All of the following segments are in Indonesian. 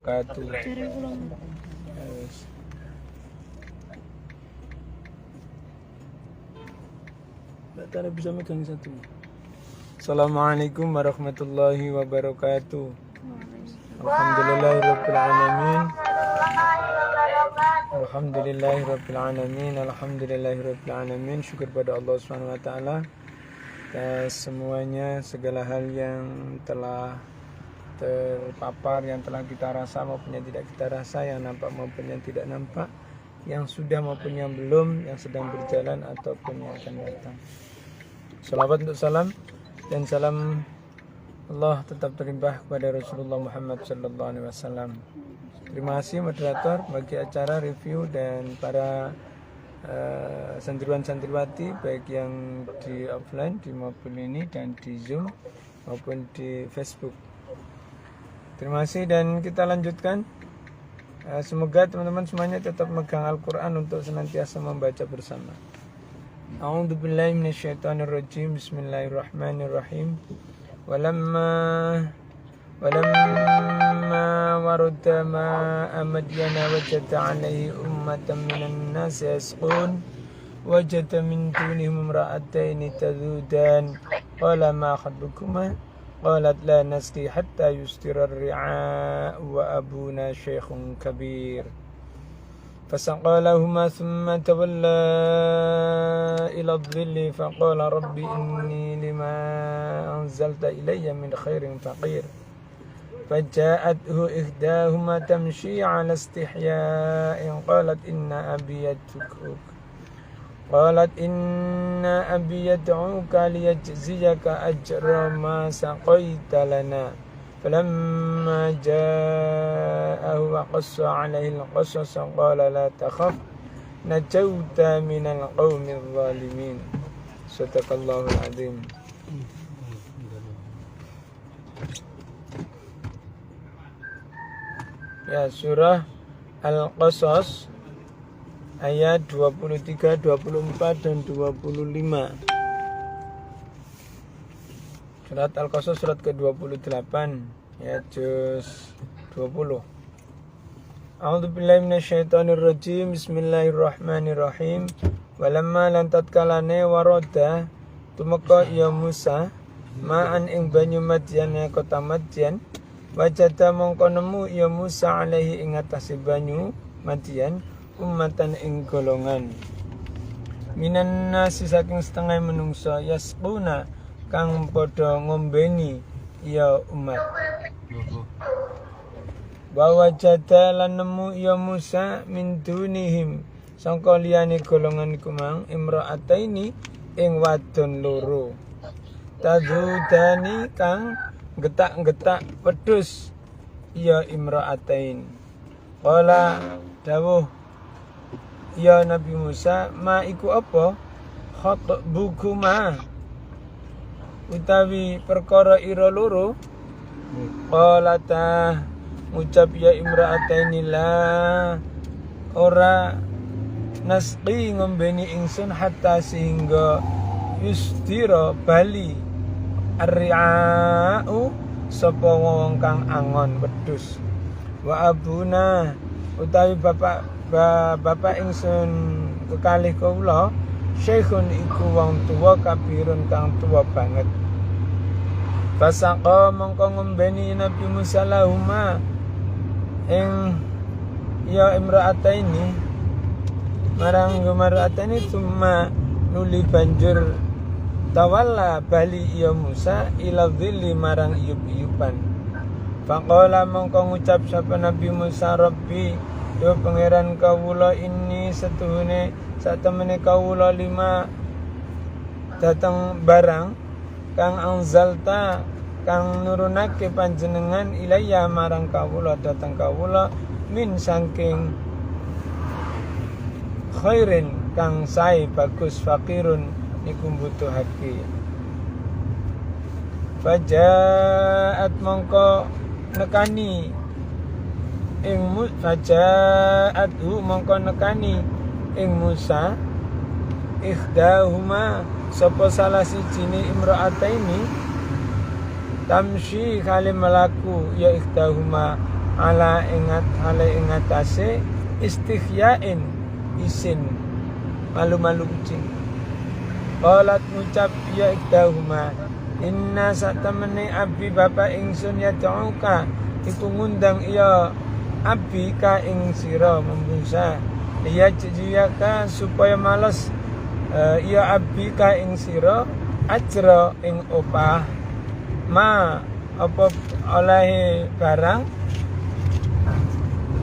Wabarakatuh. Cari pulang. Yes. Mbak Tara bisa megang satu. Assalamualaikum warahmatullahi wabarakatuh. Alhamdulillahirabbil alamin. Alhamdulillahirabbil alamin. Alhamdulillahirabbil alamin. Syukur pada Allah Subhanahu wa taala atas semuanya, segala hal yang telah terpapar, yang telah kita rasa maupun yang tidak kita rasa, yang nampak maupun yang tidak nampak, yang sudah maupun yang belum, yang sedang berjalan ataupun yang akan datang. Salawat untuk salam dan salam Allah tetap terlimpah kepada Rasulullah Muhammad sallallahu alaihi wasallam. Terima kasih moderator bagi acara review dan para santriwan-santriwati baik yang di offline di maupun ini dan di Zoom maupun di Facebook. Terima kasih dan kita lanjutkan. Semoga teman-teman semuanya tetap megang Al-Quran untuk senantiasa membaca bersama. A'udzubillahi minasyaitonirrajim. Bismillahirrahmanirrahim. Walamma warada ma'a madyana wajada 'alaihi ummatan minan nasi yasqun wajada min dunihim imra'ataini tazudan qala ma khatbukuma qalat la nasqi hatta yusdira ar-ri'a wa abuna shaykhun kabir fasaqqa lahumā thumma tawallā ila adh-dhilli faqala rabbi inni lima anzalta ilayya min khairin faqir faja'athu ihdāhumā tamshī 'alā istihyā'in qalat inna abi yad'uk قالت إن أبي يدعوك ليجزيك أجر ما سقيت لنا فلما جاءه وقص عليه القصص قال لا تخف نجوت من القوم الظالمين صدق الله العظيم. Ya, surah Al-Qasas ayat 23, 24, dan 25. Surat Al-Qasas surat ke-28 ya, juz 20. A'udzubillahi minasyaitonirrajim. Bismillahirrahmanirrahim. Walamma lan tatkalane waroda tumeka ya Musa ma'an ing banyu Madyan ya kota Madyan wajada mongko nemu ya Musa alaihi ing atase banyu Madyan ummatan ing golongan minan nasi saking setengah menungso yasquna kang padha ngombeni ya umat wa wajada lan nemu ya Musa min dunihim sangka liyane golongan iku mang imra'ataini ing wadon loro tadzudani kang getak-getak wedhus ya imra'atain qala dawuh ya Nabi Musa ma iku apa khatbukuma utawi perkara ira loro qalata ngucap ya imra'ataini la ora nasqi ngombeni ingsun hatta sehingga yusdira bali ar-ri'a'u sapa wong kang angon wedhus wa abuna utawi bapak ingsun kekalih kawula syekhun iku wong tuwa kabirun kang tuwa banget fasaqqa mongko ngombeni Nabi Musa lahuma ing ya imra'ataini marang imra'ataini summa nuli banjur tawalla bali ya Musa ila dhilli marang iyub-iyuban faqala mongko ngucap sapa Nabi Musa Rabbi yo pangeran kawula ini setuhune satemene kawula lima datang barang kang anzalta kang nurunake panjenengan ilayya marang kawula datang kawula min saking khairin kang sae bagus fakirun niku butuhake fajaat mongko nekani ing fajaathu mongko nekani ing Musa ikhdahuma sapa salah sijine imra'ataini tamshi kali melaku ya ikhdahuma ala ingatase istighyain isin malu-malu kucing. Qalat ngucap ya iktahuma inna satamani abi bapak ingsun ya ta'uka iku ngundang iya abi ka ing sira membungsa iya jiyaka supaya males iya abi ka ing sira ajra ing opah ma apa oleh barang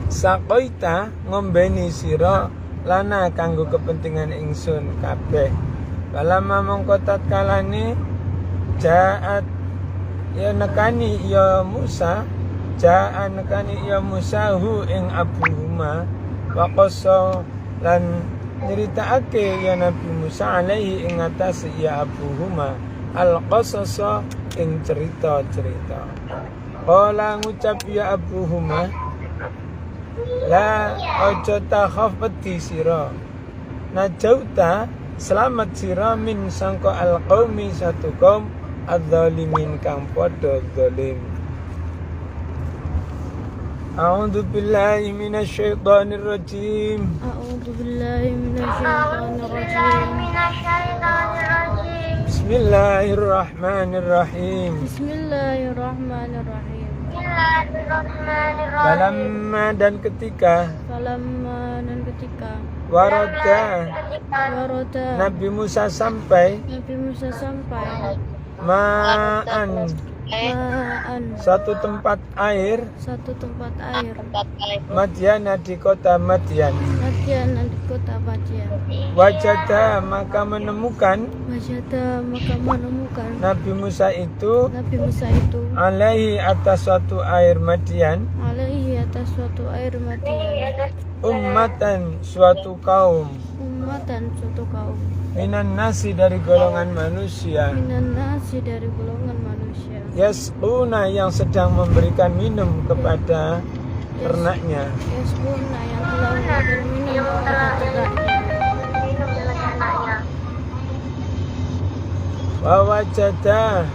sakoita ngombeni sira lana kanggo kepentingan ingsun kabeh. Kalama mongko tatkalane jaat ya nekani ya Musa jaa nekani ya Musa hu ing abuhuma wa qassa lan nyeritakake ya Nabi Musa alaihi ing atas ya abuhuma al qasasa ing cerita-cerita. Qala ngucap ya abuhuma la ojo takhaf peti sira najauta selamat sira min sangko al qaumi satu kaum adzalimin kang padha zalim. A'udzu billahi minasyaitonir rajim. A'udzu billahi minasyaitonir rajim. Bismillahirrahmanirrahim. Bismillahirrahmanirrahim. Falamma dan ketika Waroda Nabi Musa sampai Ma'an satu tempat air Madiana di kota Madian. Wajada maka menemukan Nabi Musa itu alaihi atas suatu air Madian ummatan suatu kaum minan nasi dari golongan manusia yasquna yang sedang memberikan minum kepada ternaknya. Wawajada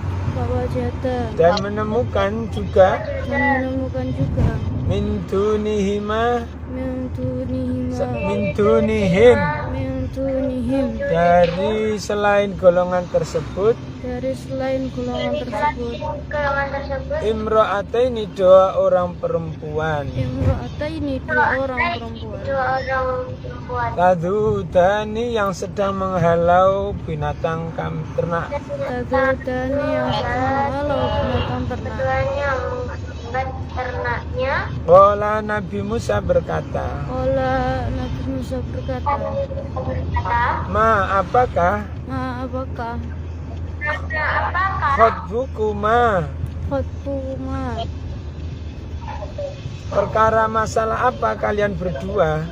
dan menemukan juga min dunihim dari selain golongan tersebut imra'ataini dua orang perempuan tadudani yang sedang menghalau binatang ternak Qala Nabi Musa berkata Ma apakah Khotbukuma perkara masalah apa kalian berdua?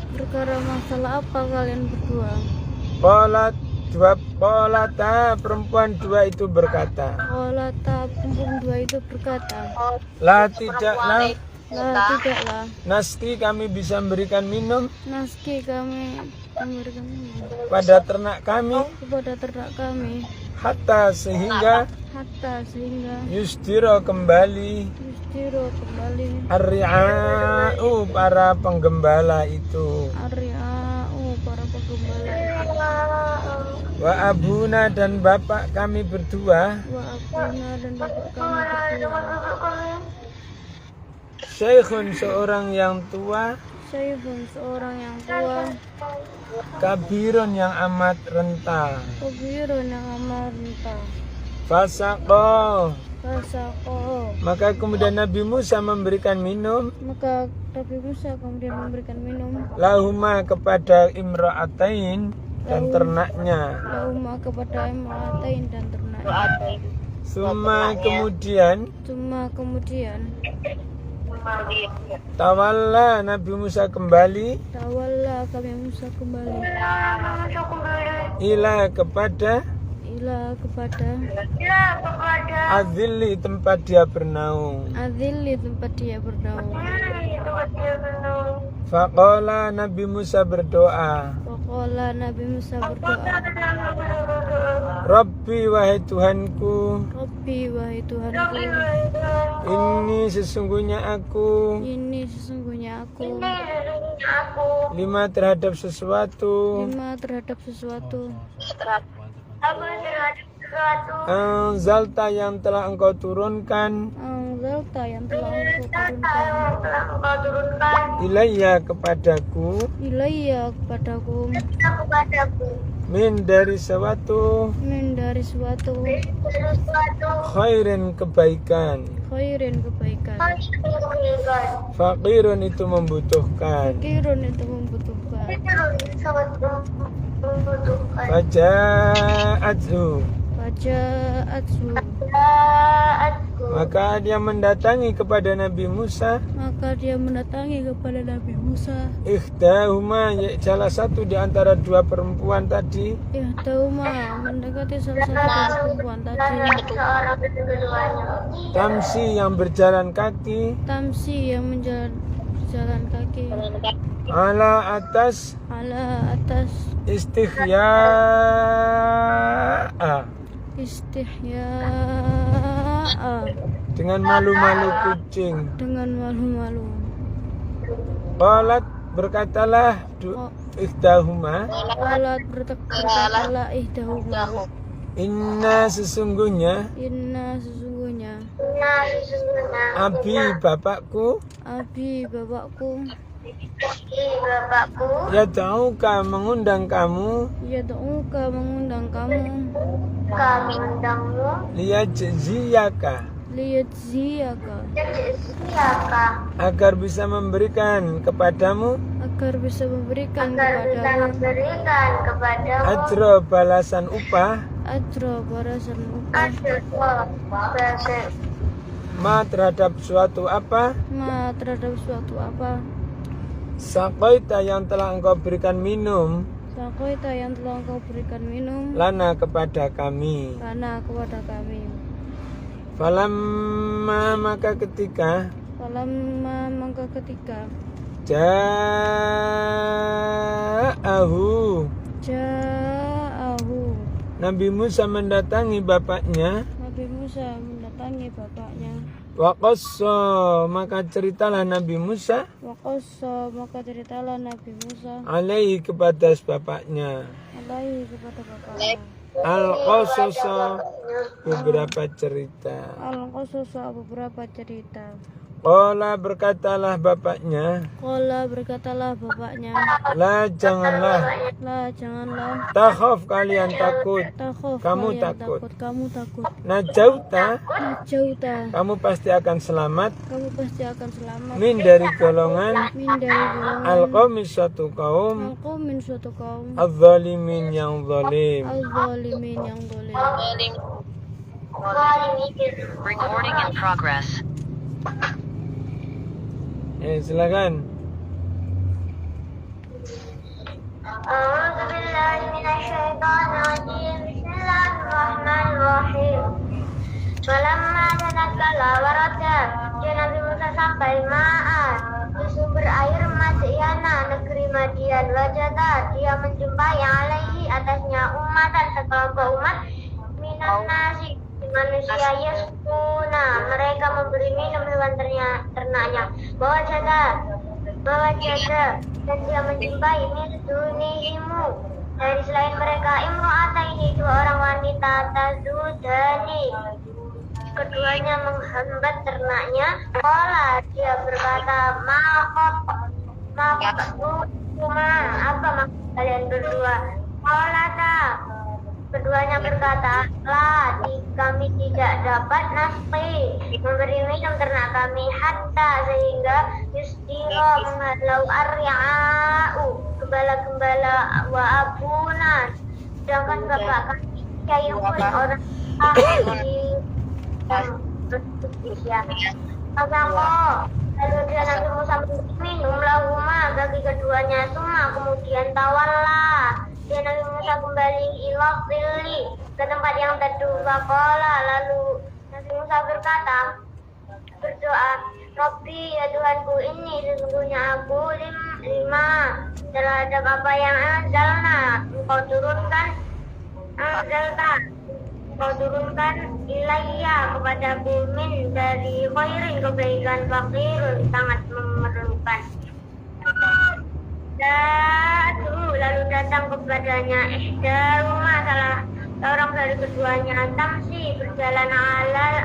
Qolata perempuan dua itu berkata La tidaklah Naski kami bisa memberikan minum pada ternak kami hatta sehingga yusdiro kembali ar-ri'a'u para penggembala itu wa abuna dan bapak kami berdua Syekhun seorang yang tua Kabirun yang amat renta Fasaqo maka kemudian Nabi Musa memberikan minum lahuma kepada imra'atain dan ternaknya Summa kemudian Tawalla Nabi Musa kembali Ila kepada Azilli tempat dia bernaung Faqala Nabi Musa berdoa Rabbi wahai Tuhanku, Rabbi wahai Tuhanku, ini sesungguhnya aku lima terhadap sesuatu anzalta yang telah engkau turunkan ilayya kepadaku min dari suatu khairin kebaikan, fakirun itu membutuhkan, faja'athu maka dia mendatangi kepada Nabi Musa ikhdahuma salah satu di antara dua perempuan tadi mendekati salah satu dari perempuan tadi tamsi yang berjalan kaki ala atas istihya'a dengan malu-malu kucing. Qalat berkatalah ihdahuma Inna sesungguhnya Abi bapakku Yad'uka mengundang kamu Liyajziyaka agar bisa memberikan kepadamu ajra balasan upah ma terhadap suatu apa saqaita yang telah engkau berikan minum lana kepada kami falamma maka ketika ja'ahu Nabi Musa mendatangi bapaknya waqassa maka ceritalah Nabi Musa alaihi kepada bapaknya al-qasasa beberapa cerita Qala berkatalah bapaknya La janganlah Takhaf kalian takut Kamu takut Najauta Kamu pasti akan selamat Min dari golongan Al-qawmi suatu kaum Al-zalimin yang zalim Recording in progress. Silakan. A'udzu billahi minasyaitonir rajim. Bismillahirrahmanirrahim. Walamma tanazzala warada, Nabi Musa sampai Ma'an, di sumber air Madyana, negeri Madian. Wajada, dia menjumpai alaihi atasnya umatan sekelompok umat minan nasi manusia yasquna, mereka memberi minum hewan ternaknya. Bahwa jaga dan dia menjumpai min dunihimu, dari selain mereka imro'ata ini dua orang wanita tazudani, keduanya menghambat ternaknya. Qala dia berkata apa maksud kalian berdua? Qala keduanya berkata, kami tidak dapat nasqi, memberi minum ternak kami, hatta sehingga yusdiro menghalau arya'u, gembala-gembala, wa abuna, sedangkan bapak kami syai'un orang ahli yang berusia. Lalu dia Nabi Musa minum lahuma bagi keduanya, suma kemudian tawalla dia Nabi Musa kembali ila dhilli, ke tempat yang teduh. Faqala, lalu Nabi Musa berdoa, Rabbi ya Tuhanku, ini sesungguhnya aku lima terhadap apa yang anzalna engkau turunkan, anzalta kau turunkan ilayya kepadaku min dari khairin kebaikan fakirun sangat memerlukan. Lalu datang kepadanya ihdaruma salah seorang dari keduanya tamsi berjalan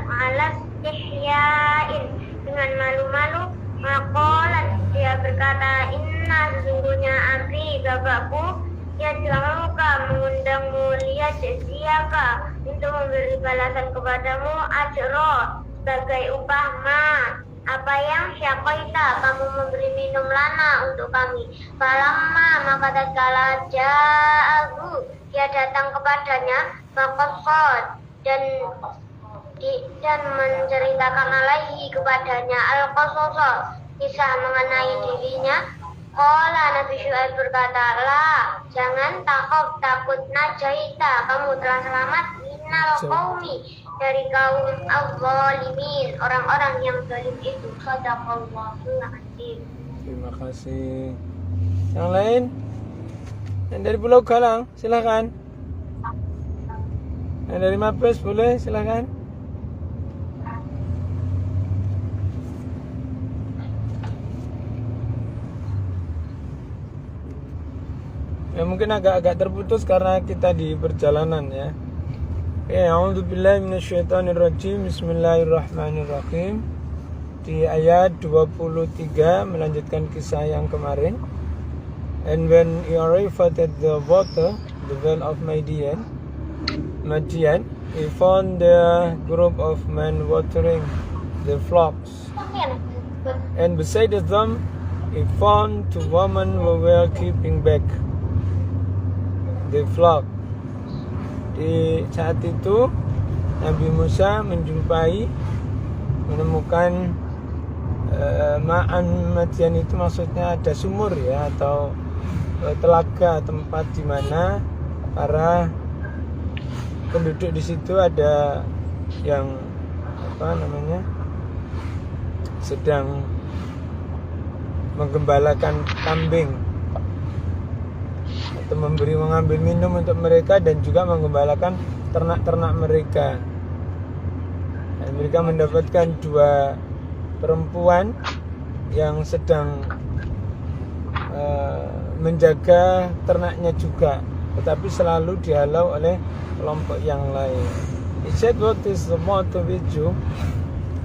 alas istihyain dengan malu-malu. Maqalat dia berkata, inna sesungguhnya abi bapakku yad'uka mengundangmu liyajziyaka untuk memberi balasan kepadamu ajro sebagai upah ma apa yang syaqaita kamu memberi minum lana untuk kami. Falamma maka tatkala ja'ahu dia datang kepadanya maqad dan menceritakan alaihi kepadanya al-qasasa kisah mengenai dirinya. Qala Nabi Syuaib berkata, la jangan takut najaita kamu telah selamat minal qaumi dari kaum az-zalimin orang-orang yang zalim itu. Shadaqallahul azim. Terima kasih. Yang lain? Yang dari Pulau Galang, silakan. Yang dari Mabes boleh, silakan. Ya mungkin agak terputus karena kita di perjalanan ya. A'udzubillahi minasyaitonirrajim. Bismillahirrahmanirrahim. Di ayat 23 melanjutkan kisah yang kemarin. And when he arrived at the water, the well of Madian, he found a group of men watering the flocks. And beside them, he found two women who were keeping back the flock. Di saat itu Nabi Musa menemukan ma'an Madian itu maksudnya ada sumur ya atau telaga, tempat di mana para penduduk di situ ada yang sedang menggembalakan kambing atau mengambil minum untuk mereka dan juga menggembalakan ternak-ternak mereka. Dan mereka mendapatkan dua perempuan yang sedang menjaga ternaknya juga, tetapi selalu dihalau oleh kelompok yang lain. He said, what is the matter with you?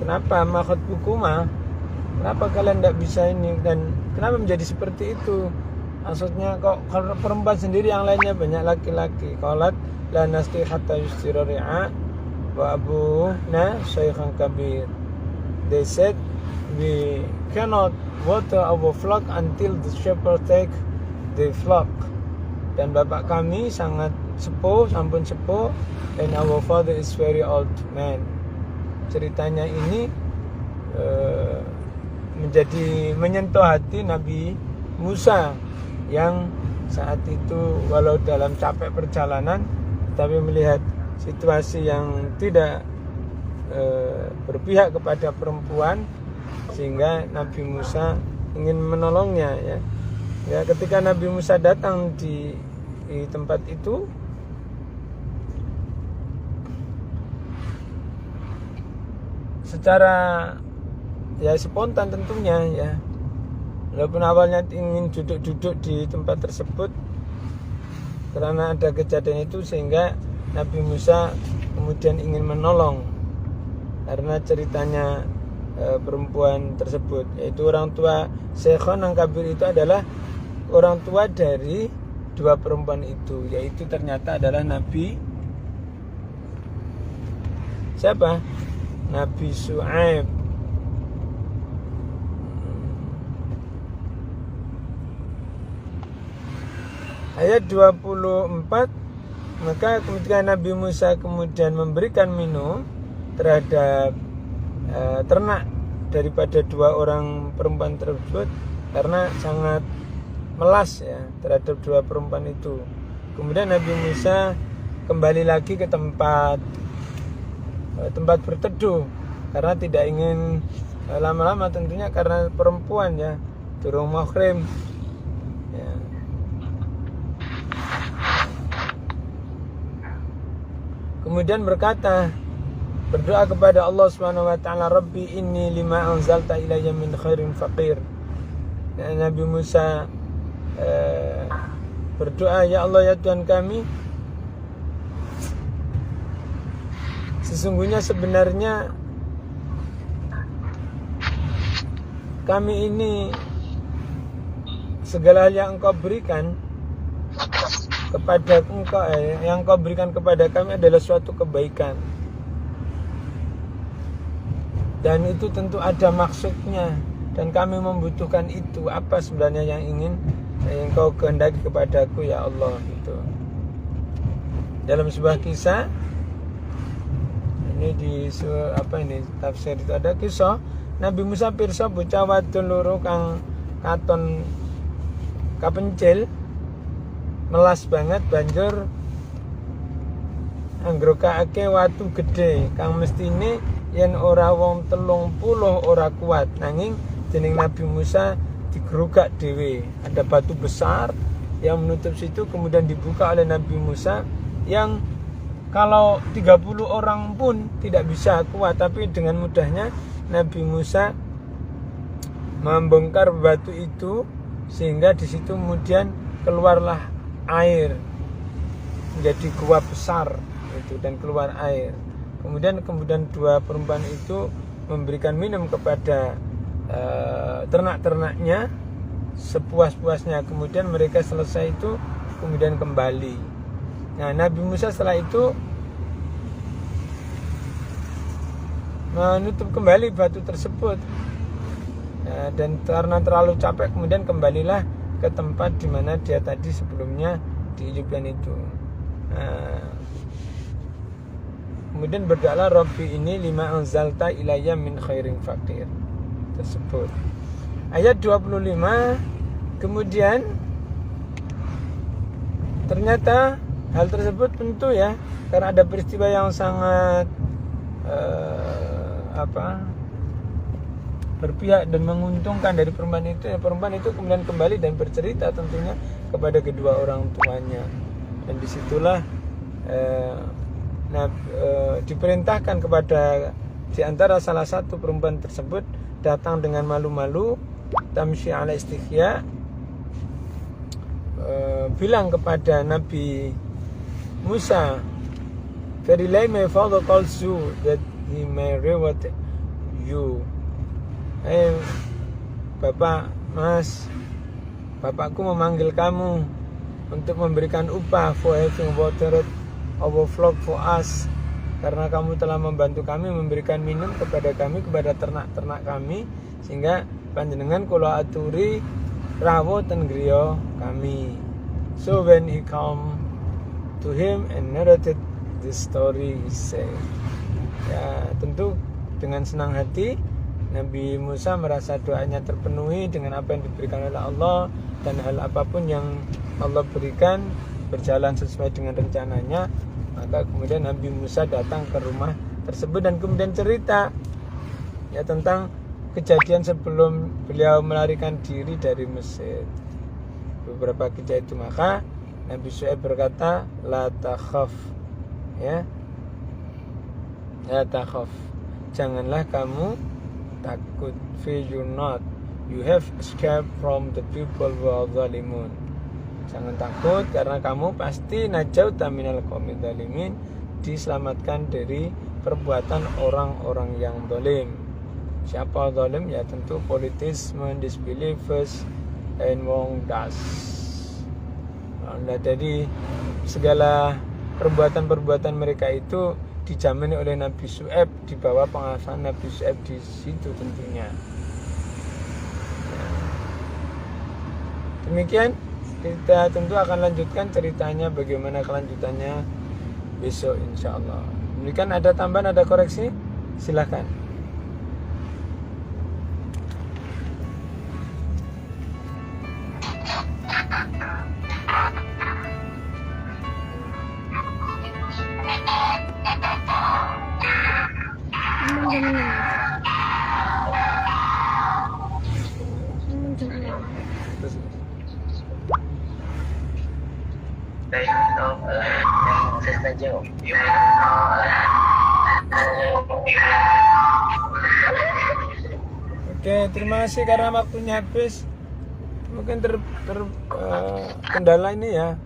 Kenapa maksud bukuma? Kenapa kalian tidak bisa ini dan kenapa menjadi seperti itu? Maksudnya kok perempuan sendiri yang lainnya banyak laki-laki. Qalat la nasti hatta yustira ri'a wa abuna shaykhan kabir. They said we cannot water our flock until the shepherd take the flock. Dan bapak kami sangat sepuh, sampun sepuh, and our father is very old man. Ceritanya ini menyentuh hati Nabi Musa yang saat itu walau dalam capek perjalanan tapi melihat situasi yang tidak berpihak kepada perempuan sehingga Nabi Musa ingin menolongnya ya. Ya ketika Nabi Musa datang di tempat itu secara ya spontan tentunya ya. Walaupun awalnya ingin duduk-duduk di tempat tersebut karena ada kejadian itu sehingga Nabi Musa kemudian ingin menolong karena ceritanya perempuan tersebut, yaitu orang tua Shaykhun yang kabir itu adalah orang tua dari dua perempuan itu, yaitu ternyata adalah Nabi siapa? Nabi Syuaib. Ayat 24, maka ketika Nabi Musa kemudian memberikan minum terhadap ternak daripada dua orang perempuan tersebut karena sangat melas ya terhadap dua perempuan itu. Kemudian Nabi Musa kembali lagi ke tempat berteduh karena tidak ingin lama-lama tentunya karena perempuan ya durung mahrim ya. kemudian berdoa kepada Allah Subhanahu wa taala, Rabbi inni lima anzalta ilayya min khairin faqir. Dan Nabi Musa berdoa, ya Allah, ya Tuhan kami, sesungguhnya sebenarnya kami ini segala yang Engkau berikan kepada Engkau, yang Engkau berikan kepada kami adalah suatu kebaikan. Dan itu tentu ada maksudnya, dan kami membutuhkan itu. Apa sebenarnya yang ingin Engkau kehendaki kepadaku, ya Allah, gitu. Dalam sebuah kisah ini di tafsir itu ada kisah Nabi Musa pirsa bocah wadon loro kang katon kapencil melas banget banjur anggrokake watu gede kang mestine yen ora wong 30 ora kuat, nanging dening Nabi Musa digerugak dhewe. Ada batu besar yang menutup situ, kemudian dibuka oleh Nabi Musa yang kalau 30 orang pun tidak bisa kuat, tapi dengan mudahnya Nabi Musa membongkar batu itu sehingga di situ kemudian keluarlah air menjadi gua besar itu dan keluar air. Kemudian dua perempuan itu memberikan minum kepada ternak-ternaknya sepuas-puasnya. Kemudian mereka selesai itu kemudian kembali. Nah, Nabi Musa setelah itu menutup kembali batu tersebut, dan karena terlalu capek kemudian kembalilah ke tempat di mana dia tadi sebelumnya dihidupkan itu. Kemudian berdoalah, Rabbi ini lima anzalta ilayya min khairin faqir tersebut. Ayat 25, kemudian ternyata hal tersebut tentu ya, karena ada peristiwa yang sangat berpihak dan menguntungkan dari perempuan itu. Perempuan itu kemudian kembali dan bercerita tentunya kepada kedua orang tuanya, dan disitulah diperintahkan kepada di antara salah satu perempuan tersebut datang dengan malu-malu, tamshi ala istighya, bilang kepada Nabi Musa, Verilai my father calls you that he may reward you. Bapak, Mas, bapakku memanggil kamu untuk memberikan upah for having watered our flock for us, karena kamu telah membantu kami memberikan minum kepada kami, kepada ternak-ternak kami, sehingga panjenengan kula aturi rawuh ten griya kami. So when he come to him and narrated this story, he said, ya tentu dengan senang hati Nabi Musa merasa doanya terpenuhi dengan apa yang diberikan oleh Allah, dan hal apapun yang Allah berikan berjalan sesuai dengan rencananya. Maka kemudian Nabi Musa datang ke rumah tersebut dan kemudian cerita ya tentang kejadian sebelum beliau melarikan diri dari Mesir. Beberapa kejadian itu, maka Nabi Syuaib berkata, la takhaf, ya, la takhaf, janganlah kamu takut, fear not, you have escaped from the people who are zalimun. Jangan takut karena kamu pasti najauta minal qaumidz zalimin, diselamatkan dari perbuatan orang-orang yang zalim. Siapa zalim? Ya tentu politisme, disbelievers, and wrong does. Nah, jadi segala perbuatan-perbuatan mereka itu dijamin oleh Nabi Syuaib, di bawah pengawasan Nabi Syuaib di situ tentunya. Demikian, kita tentu akan lanjutkan ceritanya, bagaimana kelanjutannya besok insya Allah. Demikian, ada tambahan, ada koreksi? Silakan. Oke, terima kasih karena waktunya habis. Mungkin kendala ini ya.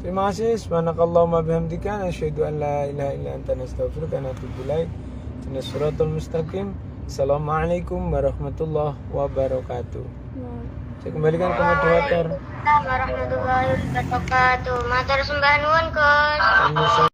Terima kasih. Subhanakallahumma bihamdika asyhadu an la ilaha illa anta astaghfiruka wa atubu ilaik. Ihdinas siratal mustaqim. Assalamualaikum warahmatullahi wabarakatuh. Saya kembalikan ke moderator. Warahmatullahi wabarakatuh. Matur sembah nuwun, Gus.